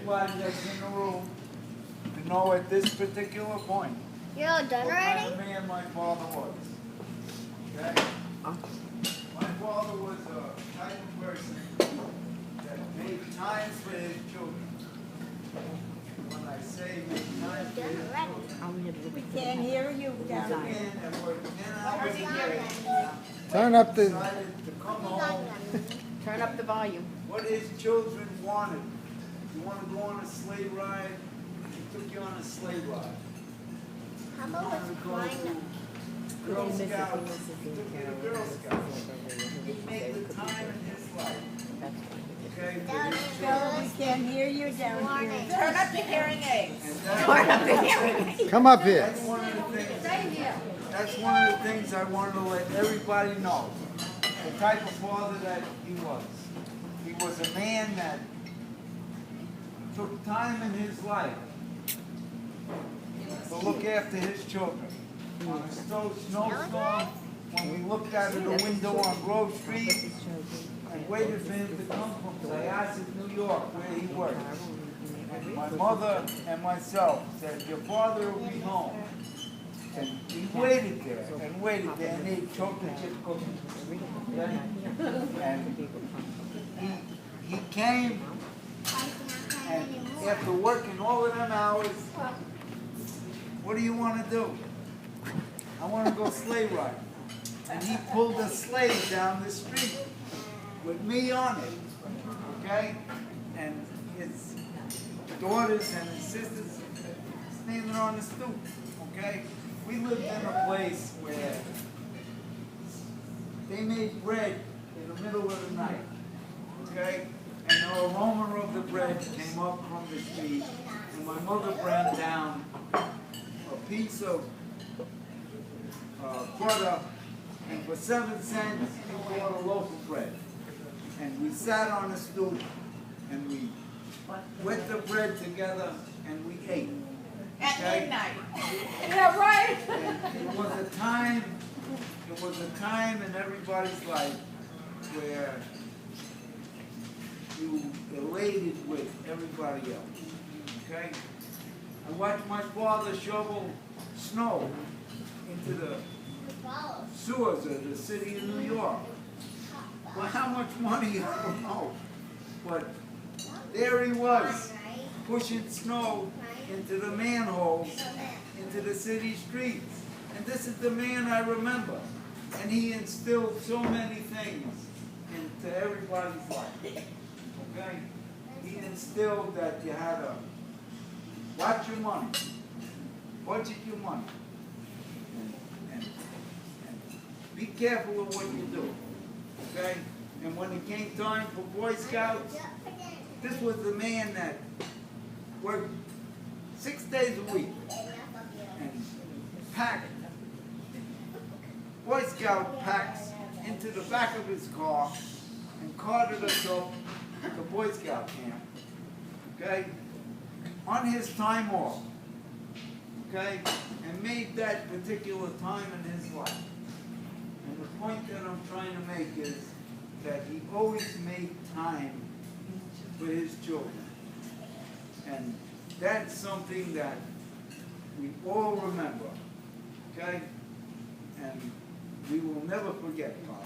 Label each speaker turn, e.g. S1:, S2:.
S1: everybody that's in the room to know at this particular point
S2: You're all done
S1: what kind
S2: already?
S1: of man my father was. Okay? My father was a type of person that made time for his children. When I say make time for his children,
S3: We can't hear you down
S1: came
S3: here.
S1: in and worked 10 hours a day.
S4: Turn up the.
S1: Decided to come home.
S3: Turn up the volume.
S1: What his children wanted. You want to go on a sleigh ride? He took you on a sleigh ride.
S2: How
S1: You
S2: about
S1: wanted to
S2: with
S1: go
S2: flying?
S1: to Girl Scouts? He took you to Girl Scouts. He made the time in his life. Okay? for his children.
S3: We can't hear you down
S2: Morning.
S3: here.
S5: Turn up the hearing aids.
S1: And that's,
S4: Come up here.
S1: that's one of the things. That's one of the things I wanted to let everybody know. The type of father that he was. He was a man that took time in his life to look after his children. On a snowstorm, when we looked out of the window on Grove Street and waited for him to come from Syosset, New York, where he worked. And my mother and myself said, your father will be home. And he waited there and ate chocolate chip cookies. Okay? And he came, and after working all of them hours, what do you want to do? I want to go sleigh ride. And he pulled a sleigh down the street with me on it, okay? And his daughters and his sisters standing on the stoop, okay? We lived in a place where they made bread in the middle of the night, okay? And the aroma of the bread came up from the street, and my mother brought down a piece of butter, and for 7 cents, we bought a loaf of bread. And we sat on a stoop, and we wet the bread together, and we ate.
S5: At
S1: Okay?
S5: midnight. Yeah, right.
S1: And it was a time in everybody's life where you elated with everybody else, okay? I watched my father shovel snow into the sewers of the city of New York. Well, how much money, I don't know. But there he was, pushing snow into the manholes, into the city streets. And this is the man I remember. And he instilled so many things into everybody's life. Okay? He instilled that you had to watch your money, budget your money, and be careful of what you do. Okay? And when it came time for Boy Scouts, this was the man that worked 6 days a week and packed Boy Scout packs into the back of his car and carted us up to the Boy Scout camp, okay, on his time off, okay, and made that particular time in his life. And the point that I'm trying to make is that he always made time for his children. And that's something that we all remember, okay? And we will never forget, Bob.